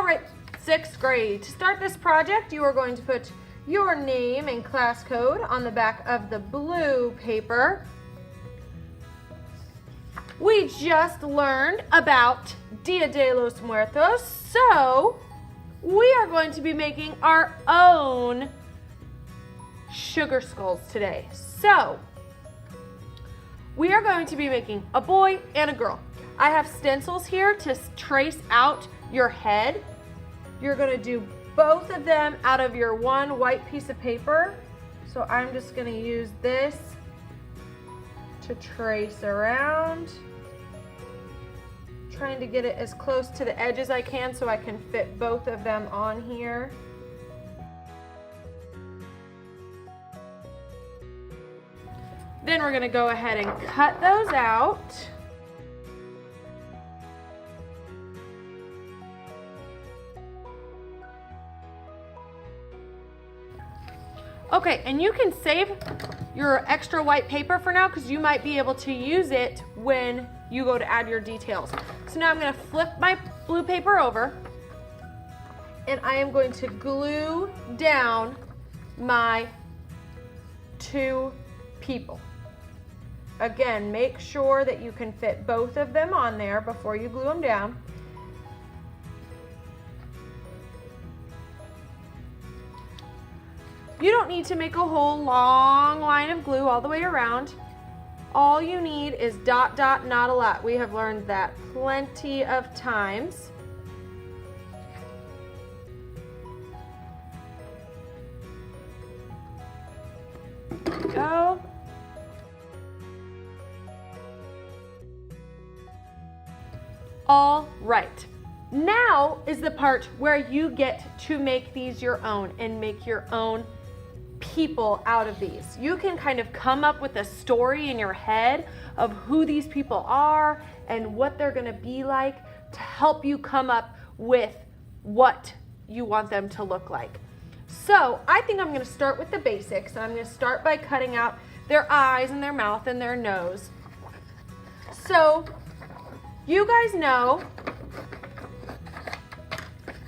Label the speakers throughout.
Speaker 1: right, 6th grade. To start this project, you are going to put your name and class code on the back of the blue paper. We just learned about Dia de los Muertos, so we are going to be making our own sugar skulls today. So we are going to be making a boy and a girl. I have stencils here to trace out your head. You're going to do both of them out of your one white piece of paper. So I'm just going to use this to trace around, trying to get it as close to the edge as I can so I can fit both of them on here. Then we're going to go ahead and cut those out. Okay, and you can save your extra white paper for now because you might be able to use it when you go to add your details. So now I'm going to flip my blue paper over and I am going to glue down my 2 people. Again, make sure that you can fit both of them on there before you glue them down. You don't need to make a whole long line of glue all the way around. All you need is dot, dot, not a lot. We have learned that plenty of times. There we go. All right. Now is the part where you get to make these your own and make your own people out of these. You can kind of come up with a story in your head of who these people are and what they're going to be like to help you come up with what you want them to look like. So I think I'm going to start with the basics. I'm going to start by cutting out their eyes and their mouth and their nose. So you guys know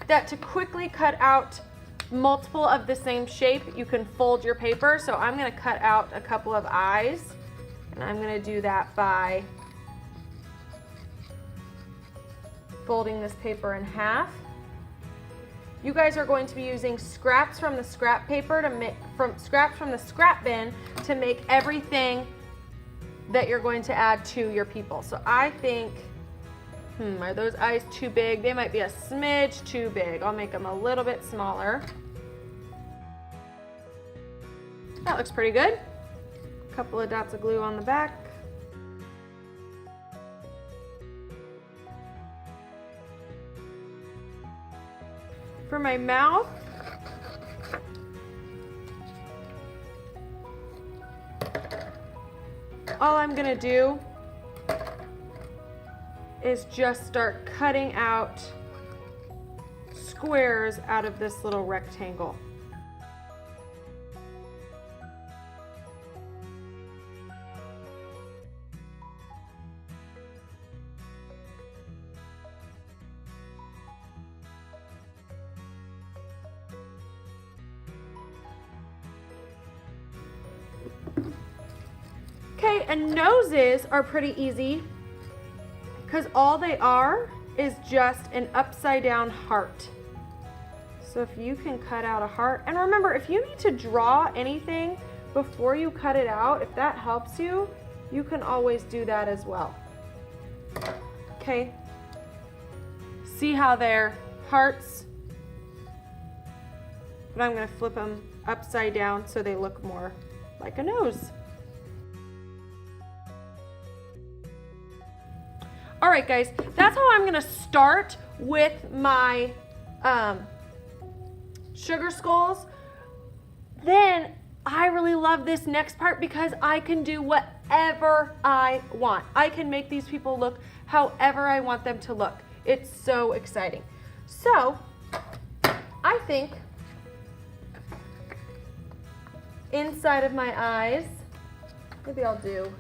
Speaker 1: that to quickly cut out multiple of the same shape, you can fold your paper. So I'm going to cut out a couple of eyes, and I'm going to do that by folding this paper in half. You guys are going to be using scraps from the scrap paper to make scraps from the scrap bin to make everything that you're going to add to your people. So I think, are those eyes too big? They might be a smidge too big. I'll make them a little bit smaller. That looks pretty good. A couple of dots of glue on the back. For my mouth, all I'm gonna do is just start cutting out squares out of this little rectangle. Okay, and noses are pretty easy because all they are is just an upside down heart. So if you can cut out a heart, and remember, if you need to draw anything before you cut it out, if that helps you, you can always do that as well. Okay, see how they're hearts? But I'm gonna flip them upside down so they look more like a nose. All right, guys, that's how I'm gonna start with my sugar skulls. Then I really love this next part because I can do whatever I want. I can make these people look however I want them to look. It's so exciting. So I think inside of my eyes, maybe I'll do,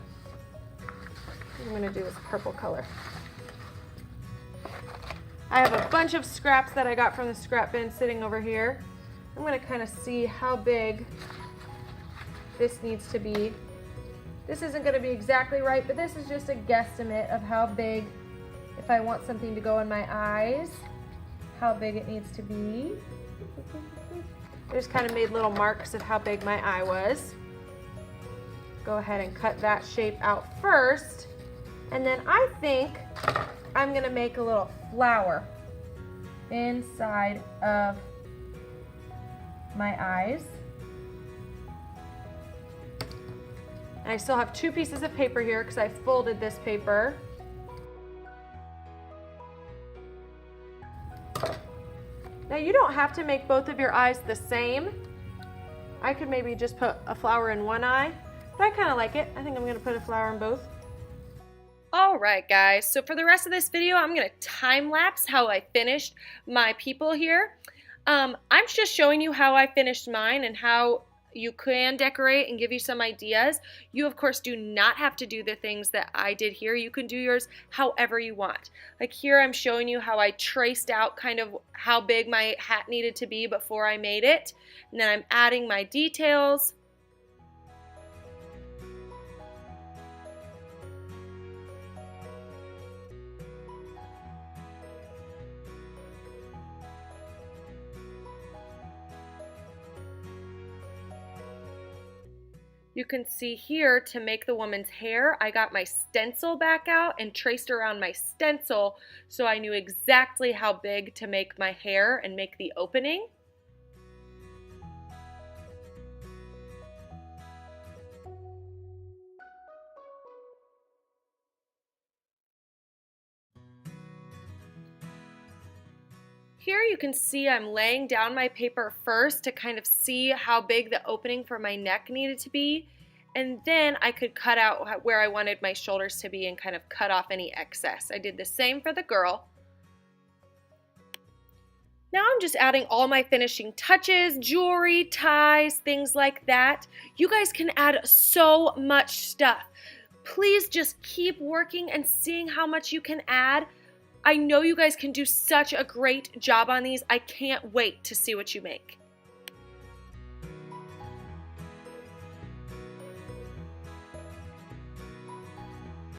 Speaker 1: what I'm gonna do is purple color. I have a bunch of scraps that I got from the scrap bin sitting over here. I'm gonna kind of see how big this needs to be. This isn't gonna be exactly right, but this is just a guesstimate of how big, if I want something to go in my eyes, how big it needs to be. I just kind of made little marks of how big my eye was. Go ahead and cut that shape out first. And then I think I'm gonna make a little flower inside of my eyes. And I still have 2 pieces of paper here because I folded this paper. Now you don't have to make both of your eyes the same. I could maybe just put a flower in one eye, but I kind of like it. I think I'm gonna put a flower in both. All right, guys, so for the rest of this video, I'm gonna time lapse how I finished my people here. I'm just showing you how I finished mine and how you can decorate and give you some ideas. You, of course, do not have to do the things that I did here. You can do yours however you want. Like here, I'm showing you how I traced out kind of how big my hat needed to be before I made it. And then I'm adding my details. You can see here to make the woman's hair, I got my stencil back out and traced around my stencil so I knew exactly how big to make my hair and make the opening. Here you can see I'm laying down my paper first to kind of see how big the opening for my neck needed to be, and then I could cut out where I wanted my shoulders to be and kind of cut off any excess. I did the same for the girl. Now I'm just adding all my finishing touches, jewelry, ties, things like that. You guys can add so much stuff. Please just keep working and seeing how much you can add. I know you guys can do such a great job on these. I can't wait to see what you make.